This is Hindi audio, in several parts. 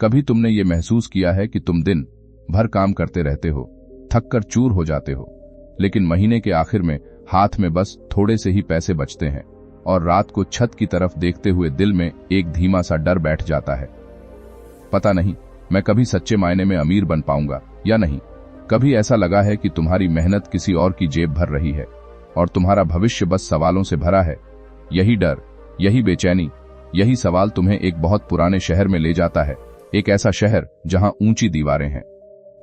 कभी तुमने ये महसूस किया है कि तुम दिन भर काम करते रहते हो, थक कर चूर हो जाते हो, लेकिन महीने के आखिर में हाथ में बस थोड़े से ही पैसे बचते हैं और रात को छत की तरफ देखते हुए दिल में एक धीमा सा डर बैठ जाता है। पता नहीं मैं कभी सच्चे मायने में अमीर बन पाऊंगा या नहीं। कभी ऐसा लगा है कि तुम्हारी मेहनत किसी और की जेब भर रही है और तुम्हारा भविष्य बस सवालों से भरा है। यही डर, यही बेचैनी, यही सवाल तुम्हें एक बहुत पुराने शहर में ले जाता है। एक ऐसा शहर जहां ऊंची दीवारें हैं,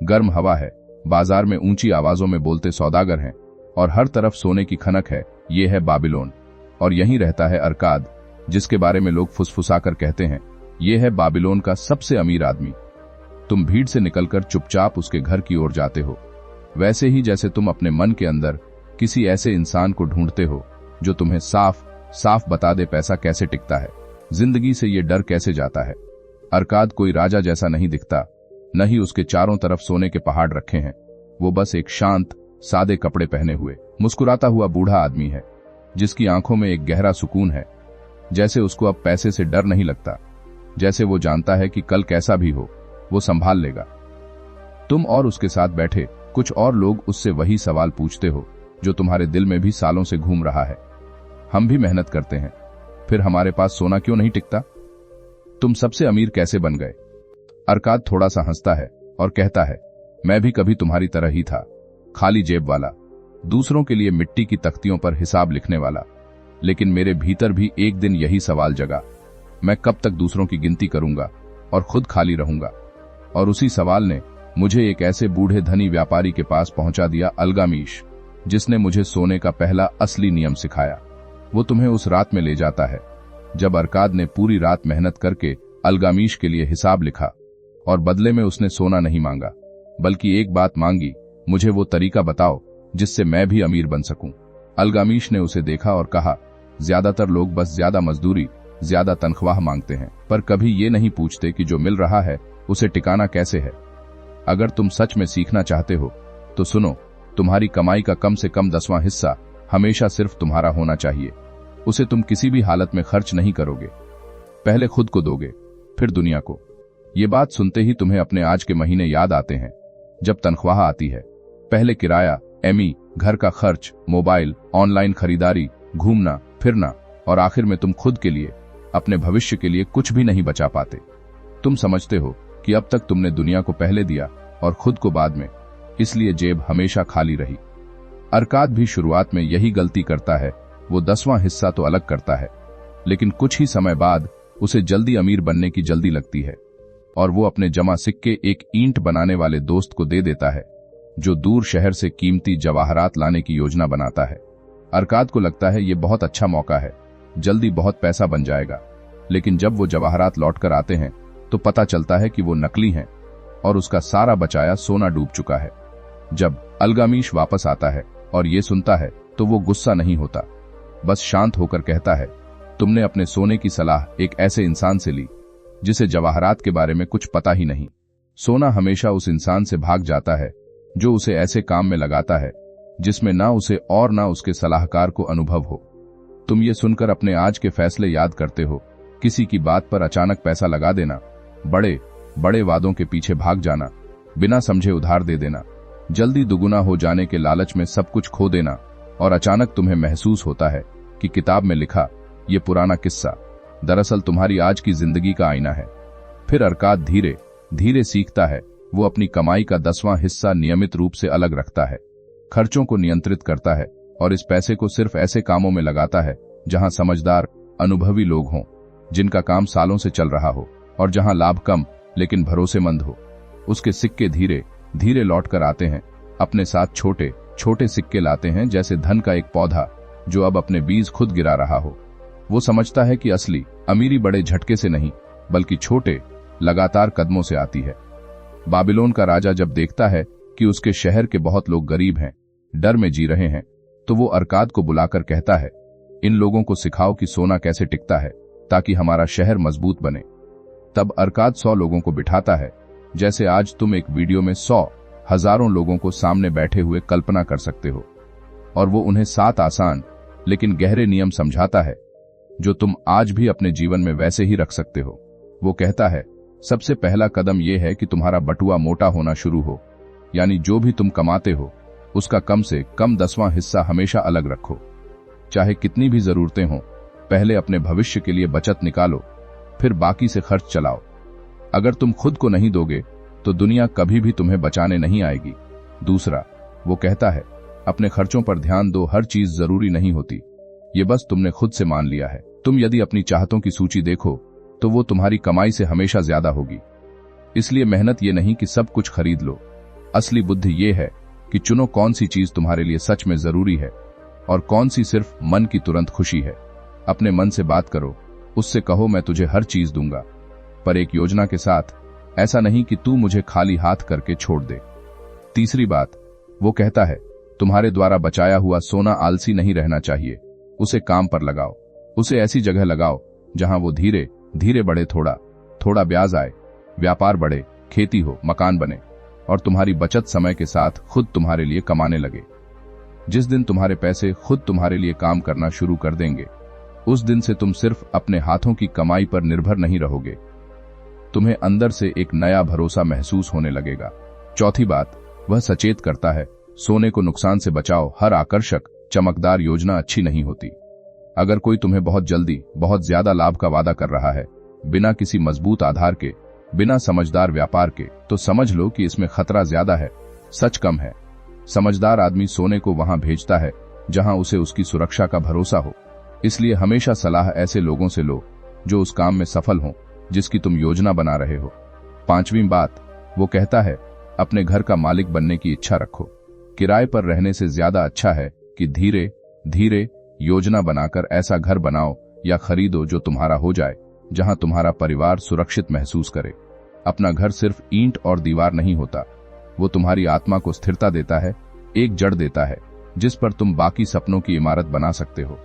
गर्म हवा है, बाजार में ऊंची आवाजों में बोलते सौदागर हैं और हर तरफ सोने की खनक है। ये है बाबिलोन। और यहीं रहता है अरकाद, जिसके बारे में लोग फुसफुसाकर कहते हैं ये है बाबिलोन का सबसे अमीर आदमी। तुम भीड़ से निकलकर चुपचाप उसके घर की ओर जाते हो, वैसे ही जैसे तुम अपने मन के अंदर किसी ऐसे इंसान को ढूंढते हो जो तुम्हें साफ साफ बता दे पैसा कैसे टिकता है, जिंदगी से ये डर कैसे जाता है। अरकाद कोई राजा जैसा नहीं दिखता, न ही उसके चारों तरफ सोने के पहाड़ रखे हैं। वो बस एक शांत, सादे कपड़े पहने हुए, मुस्कुराता हुआ बूढ़ा आदमी है, जिसकी आंखों में एक गहरा सुकून है। जैसे उसको अब पैसे से डर नहीं लगता, जैसे वो जानता है कि कल कैसा भी हो वो संभाल लेगा। तुम और उसके साथ बैठे कुछ और लोग उससे वही सवाल पूछते हो जो तुम्हारे दिल में भी सालों से घूम रहा है। हम भी मेहनत करते हैं, फिर हमारे पास सोना क्यों नहीं टिकता? तुम सबसे अमीर कैसे बन गए? अरकाद थोड़ा सा हंसता है और कहता है, मैं भी कभी तुम्हारी तरह ही था, खाली जेब वाला, दूसरों के लिए मिट्टी की तख्तियों पर हिसाब लिखने वाला। लेकिन मेरे भीतर भी एक दिन यही सवाल जगा, मैं कब तक दूसरों की गिनती करूंगा और खुद खाली रहूंगा? और उसी सवाल ने मुझे एक ऐसे बूढ़े धनी व्यापारी के पास पहुंचा दिया, अल्गामीश, जिसने मुझे सोने का पहला असली नियम सिखाया। वो तुम्हें उस रात में ले जाता है जब अरकाद ने पूरी रात मेहनत करके अल्गामीश के लिए हिसाब लिखा और बदले में उसने सोना नहीं मांगा, बल्कि एक बात मांगी, मुझे वो तरीका बताओ जिससे मैं भी अमीर बन सकूं। अल्गामीश ने उसे देखा और कहा, ज्यादातर लोग बस ज्यादा मजदूरी, ज्यादा तनख्वाह मांगते हैं, पर कभी ये नहीं पूछते कि जो मिल रहा है उसे टिकाना कैसे है। अगर तुम सच में सीखना चाहते हो तो सुनो, तुम्हारी कमाई का कम से कम 10वां हिस्सा हमेशा सिर्फ तुम्हारा होना चाहिए। उसे तुम किसी भी हालत में खर्च नहीं करोगे, पहले खुद को दोगे, फिर दुनिया को। ये बात सुनते ही तुम्हें अपने आज के महीने याद आते हैं, जब तनख्वाह आती है, पहले किराया, एमी, घर का खर्च, मोबाइल, ऑनलाइन खरीदारी, घूमना फिरना, और आखिर में तुम खुद के लिए, अपने भविष्य के लिए कुछ भी नहीं बचा पाते। तुम समझते हो कि अब तक तुमने दुनिया को पहले दिया और खुद को बाद में, इसलिए जेब हमेशा खाली रही। अरकाद भी शुरुआत में यही गलती करता है। वो 10वां हिस्सा तो अलग करता है, लेकिन कुछ ही समय बाद उसे जल्दी अमीर बनने की जल्दी लगती है और वो अपने जमा सिक्के एक ईंट बनाने वाले दोस्त को दे देता है, जो दूर शहर से कीमती जवाहरात लाने की योजना बनाता है। अरकाद को लगता है ये बहुत अच्छा मौका है, जल्दी बहुत पैसा बन जाएगा। लेकिन जब वो जवाहरात लौटकर आते हैं तो पता चलता है कि वो नकली हैं और उसका सारा बचाया सोना डूब चुका है। जब अल्गामीश वापस आता है और ये सुनता है तो वो गुस्सा नहीं होता, बस शांत होकर कहता है, तुमने अपने सोने की सलाह एक ऐसे इंसान से ली जिसे जवाहरात के बारे में कुछ पता ही नहीं। सोना हमेशा उस इंसान से भाग जाता है जो उसे ऐसे काम में लगाता है जिसमें ना उसे और ना उसके सलाहकार को अनुभव हो। तुम ये सुनकर अपने आज के फैसले याद करते हो, किसी की बात पर अचानक पैसा लगा देना, बड़े बड़े वादों के पीछे भाग जाना, बिना समझे उधार दे देना, जल्दी दुगुना हो जाने के लालच में सब कुछ खो देना, और अचानक तुम्हें महसूस होता है कि किताब में लिखा ये पुराना किस्सा दरअसल तुम्हारी आज की जिंदगी का आईना है। फिर अरकाद धीरे धीरे सीखता है। वो अपनी कमाई का 10वां हिस्सा नियमित रूप से अलग रखता है, खर्चों को नियंत्रित करता है और इस पैसे को सिर्फ ऐसे कामों में लगाता है जहां समझदार, अनुभवी लोग हों, जिनका काम सालों से चल रहा हो और जहां लाभ कम लेकिन भरोसेमंद हो। उसके सिक्के धीरे धीरे लौट कर आते हैं, अपने साथ छोटे छोटे सिक्के लाते हैं, जैसे धन का एक पौधा जो अब अपने बीज खुद गिरा रहा हो। वो समझता है कि असली अमीरी बड़े झटके से नहीं, बल्कि छोटे लगातार कदमों से आती है। बाबिलोन का राजा जब देखता है कि उसके शहर के बहुत लोग गरीब हैं, डर में जी रहे हैं, तो वो अरकाद को बुलाकर कहता है, इन लोगों को सिखाओ कि सोना कैसे टिकता है ताकि हमारा शहर मजबूत बने। तब अरकाद 100 लोगों को बिठाता है, जैसे आज तुम एक वीडियो में 100 हजारों लोगों को सामने बैठे हुए कल्पना कर सकते हो, और वो उन्हें 7 आसान लेकिन गहरे नियम समझाता है जो तुम आज भी अपने जीवन में वैसे ही रख सकते हो। वो कहता है, सबसे पहला कदम यह है कि तुम्हारा बटुआ मोटा होना शुरू हो, यानी जो भी तुम कमाते हो उसका कम से कम 10वां हिस्सा हमेशा अलग रखो। चाहे कितनी भी जरूरतें हों, पहले अपने भविष्य के लिए बचत निकालो, फिर बाकी से खर्च चलाओ। अगर तुम खुद को नहीं दोगे तो दुनिया कभी भी तुम्हें बचाने नहीं आएगी। दूसरा, वो कहता है अपने खर्चों पर ध्यान दो, हर चीज जरूरी नहीं होती, ये बस तुमने खुद से मान लिया है। तुम यदि अपनी चाहतों की सूची देखो तो वो तुम्हारी कमाई से हमेशा ज्यादा होगी। इसलिए मेहनत ये नहीं कि सब कुछ खरीद लो, असली बुद्धि ये है कि चुनो कौन सी चीज तुम्हारे लिए सच में जरूरी है और कौन सी सिर्फ मन की तुरंत खुशी है। अपने मन से बात करो, उससे कहो मैं तुझे हर चीज दूंगा, पर एक योजना के साथ। ऐसा नहीं कि तू मुझे खाली हाथ करके छोड़ दे। तीसरी बात, वो कहता है तुम्हारे द्वारा बचाया हुआ सोना आलसी नहीं रहना चाहिए, उसे काम पर लगाओ। उसे ऐसी जगह लगाओ जहां वो धीरे धीरे बढ़े, थोड़ा थोड़ा ब्याज आए, व्यापार बढ़े, खेती हो, मकान बने और तुम्हारी बचत समय के साथ खुद तुम्हारे लिए कमाने लगे। जिस दिन तुम्हारे पैसे खुद तुम्हारे लिए काम करना शुरू कर देंगे, उस दिन से तुम सिर्फ अपने हाथों की कमाई पर निर्भर नहीं रहोगे, तुम्हें अंदर से एक नया भरोसा महसूस होने लगेगा। चौथी बात, वह सचेत करता है सोने को नुकसान से बचाओ। हर आकर्षक चमकदार योजना अच्छी नहीं होती। अगर कोई तुम्हें बहुत जल्दी बहुत ज्यादा लाभ का वादा कर रहा है, बिना किसी मजबूत आधार के, बिना समझदार व्यापार के, तो समझ लो कि इसमें खतरा ज्यादा है, सच कम है। समझदार आदमी सोने को वहां भेजता है जहां उसे उसकी सुरक्षा का भरोसा हो। इसलिए हमेशा सलाह ऐसे लोगों से लो जो उस काम में सफल हों जिसकी तुम योजना बना रहे हो। पांचवी बात, वो कहता है अपने घर का मालिक बनने की इच्छा रखो। किराए पर रहने से ज्यादा अच्छा है कि धीरे धीरे योजना बनाकर ऐसा घर बनाओ या खरीदो जो तुम्हारा हो जाए, जहां तुम्हारा परिवार सुरक्षित महसूस करे। अपना घर सिर्फ ईंट और दीवार नहीं होता, वो तुम्हारी आत्मा को स्थिरता देता है, एक जड़ देता है जिस पर तुम बाकी सपनों की इमारत बना सकते हो।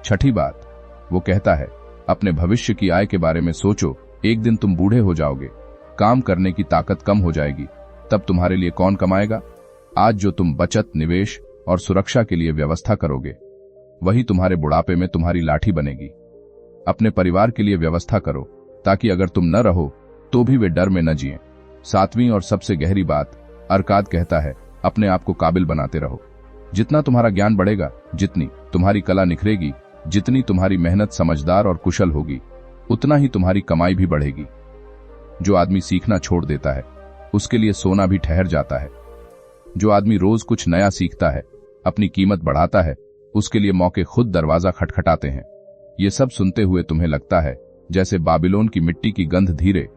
छठी बात, वो कहता है अपने भविष्य की आय के बारे में सोचो। एक दिन तुम बूढ़े हो जाओगे, काम करने की ताकत कम हो जाएगी, तब तुम्हारे लिए कौन कमाएगा? आज जो तुम बचत, निवेश और सुरक्षा के लिए व्यवस्था करोगे, वही तुम्हारे बुढ़ापे में तुम्हारी लाठी बनेगी। अपने परिवार के लिए व्यवस्था करो ताकि अगर तुम न रहो तो भी वे डर में न जिएं। सातवीं और सबसे गहरी बात, अरकाद कहता है अपने आप को काबिल बनाते रहो। जितना तुम्हारा ज्ञान बढ़ेगा, जितनी तुम्हारी कला निखरेगी, जितनी तुम्हारी मेहनत समझदार और कुशल होगी, उतना ही तुम्हारी कमाई भी बढ़ेगी। जो आदमी सीखना छोड़ देता है उसके लिए सोना भी ठहर जाता है। जो आदमी रोज कुछ नया सीखता है, अपनी कीमत बढ़ाता है, उसके लिए मौके खुद दरवाजा खटखटाते हैं। ये सब सुनते हुए तुम्हें लगता है जैसे बाबिलोन की मिट्टी की गंध धीरे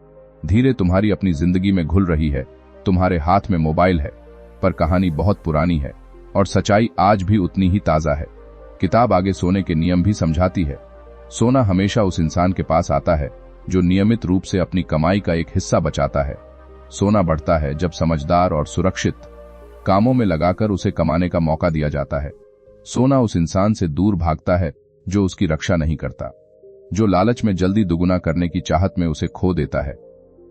धीरे तुम्हारी अपनी जिंदगी में घुल रही है। तुम्हारे हाथ में मोबाइल है, पर कहानी बहुत पुरानी है और सच्चाई आज भी उतनी ही ताजा है। किताब आगे सोने के नियम भी समझाती है। सोना हमेशा उस इंसान के पास आता है जो नियमित रूप से अपनी कमाई का एक हिस्सा बचाता है। सोना बढ़ता है जब समझदार और सुरक्षित कामों में लगाकर उसे कमाने का मौका दिया जाता है। सोना उस इंसान से दूर भागता है जो उसकी रक्षा नहीं करता, जो लालच में जल्दी दुगुना करने की चाहत में उसे खो देता है।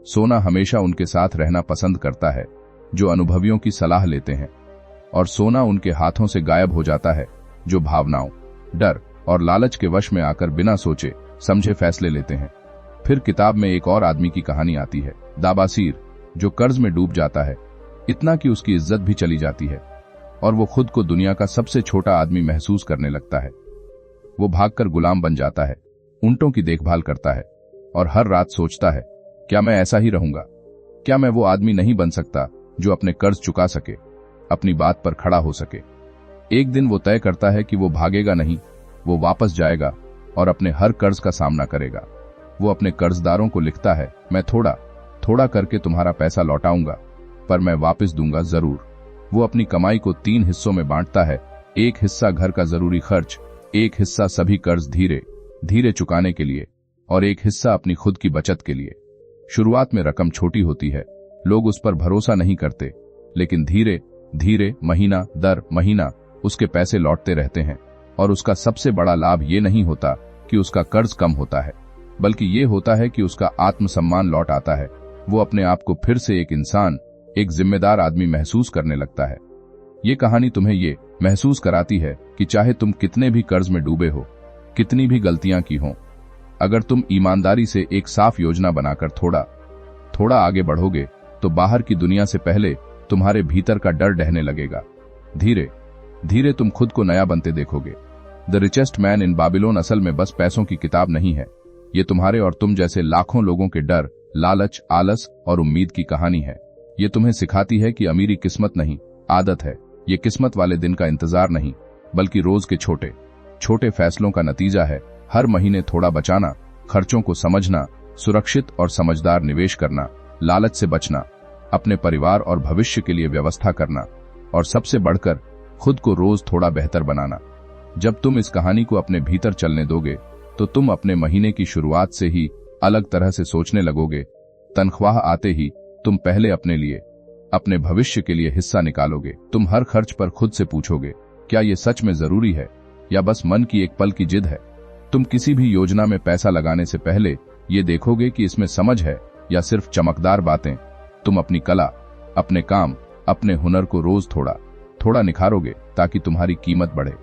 सोना हमेशा उनके साथ रहना पसंद करता है जो अनुभवियों की सलाह लेते हैं, और सोना उनके हाथों से गायब हो जाता है जो भावनाओं, डर और लालच के वश में आकर बिना सोचे समझे फैसले लेते हैं। फिर किताब में एक और आदमी की कहानी आती है, दाबासीर, जो कर्ज में डूब जाता है, इतना कि उसकी इज्जत भी चली जाती है और वो खुद को दुनिया का सबसे छोटा आदमी महसूस करने लगता है। वो भागकर गुलाम बन जाता है, ऊंटों की देखभाल करता है और हर रात सोचता है क्या मैं ऐसा ही रहूंगा? क्या मैं वो आदमी नहीं बन सकता जो अपने कर्ज चुका सके, अपनी बात पर खड़ा हो सके? एक दिन वो तय करता है कि वो भागेगा नहीं, वो वापस जाएगा और अपने हर कर्ज का सामना करेगा। वो अपने कर्जदारों को लिखता है, मैं थोड़ा थोड़ा करके तुम्हारा पैसा लौटाऊंगा, पर मैं वापस दूंगा जरूर। वो अपनी कमाई को 3 हिस्सों में बांटता है, एक हिस्सा घर का जरूरी खर्च, एक हिस्सा सभी कर्ज धीरे धीरे चुकाने के लिए और एक हिस्सा अपनी खुद की बचत के लिए। शुरुआत में रकम छोटी होती है, लोग उस पर भरोसा नहीं करते, लेकिन धीरे धीरे महीना दर महीना उसके पैसे लौटते रहते हैं। और उसका सबसे बड़ा लाभ ये नहीं होता कि उसका कर्ज कम होता है, बल्कि ये होता है कि उसका आत्मसम्मान लौट आता है। वो अपने आप को फिर से एक इंसान, एक जिम्मेदार आदमी महसूस करने लगता है। ये कहानी तुम्हें ये महसूस कराती है कि चाहे तुम कितने भी कर्ज में डूबे हो, कितनी भी गलतियां की हों, अगर तुम ईमानदारी से एक साफ योजना बनाकर थोड़ा थोड़ा आगे बढ़ोगे तो बाहर की दुनिया से पहले तुम्हारे भीतर का डर ढहने लगेगा। धीरे धीरे तुम खुद को नया बनते देखोगे। The richest man in Babylon असल में बस पैसों की किताब नहीं है, ये तुम्हारे और तुम जैसे लाखों लोगों के डर, लालच, आलस और उम्मीद की कहानी है। ये तुम्हें सिखाती है कि अमीरी किस्मत नहीं, आदत है। ये किस्मत वाले दिन का इंतजार नहीं, बल्कि रोज के छोटे छोटे फैसलों का नतीजा है। हर महीने थोड़ा बचाना, खर्चों को समझना, सुरक्षित और समझदार निवेश करना, लालच से बचना, अपने परिवार और भविष्य के लिए व्यवस्था करना, और सबसे बढ़कर खुद को रोज थोड़ा बेहतर बनाना। जब तुम इस कहानी को अपने भीतर चलने दोगे तो तुम अपने महीने की शुरुआत से ही अलग तरह से सोचने लगोगे। तनख्वाह आते ही तुम पहले अपने लिए, अपने भविष्य के लिए हिस्सा निकालोगे। तुम हर खर्च पर खुद से पूछोगे, क्या ये सच में जरूरी है या बस मन की एक पल की जिद है। तुम किसी भी योजना में पैसा लगाने से पहले ये देखोगे कि इसमें समझ है या सिर्फ चमकदार बातें। तुम अपनी कला, अपने काम, अपने हुनर को रोज थोड़ा थोड़ा निखारोगे ताकि तुम्हारी कीमत बढ़े।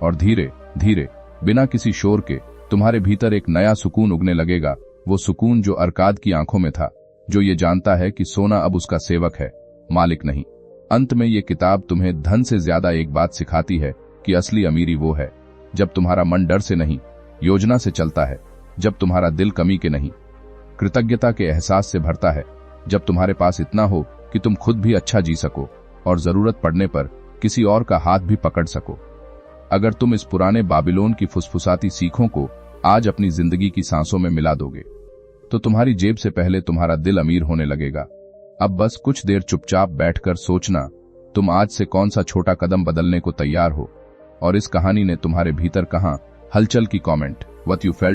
और धीरे धीरे बिना किसी शोर के तुम्हारे भीतर एक नया सुकून उगने लगेगा। वो सुकून जो अरकाद की आंखों में था, जो ये जानता है कि सोना अब उसका सेवक है, मालिक नहीं। अंत में ये किताब तुम्हें धन से ज्यादा एक बात सिखाती है कि असली अमीरी वो है जब तुम्हारा मन डर से नहीं, योजना से चलता है। जब तुम्हारा दिल कमी के नहीं, कृतज्ञता के एहसास से भरता है। जब तुम्हारे पास इतना हो कि तुम खुद भी अच्छा जी सको और जरूरत पड़ने पर किसी और का हाथ भी पकड़ सको। अगर तुम इस पुराने बाबिलोन की फुसफुसाती सीखों को आज अपनी जिंदगी की सांसों में मिला दोगे तो तुम्हारी जेब से पहले तुम्हारा दिल अमीर होने लगेगा। अब बस कुछ देर चुपचाप बैठकर सोचना, तुम आज से कौन सा छोटा कदम बदलने को तैयार हो। और इस कहानी ने तुम्हारे भीतर कहां हलचल की कमेंट, व्हाट यू फेल्ट।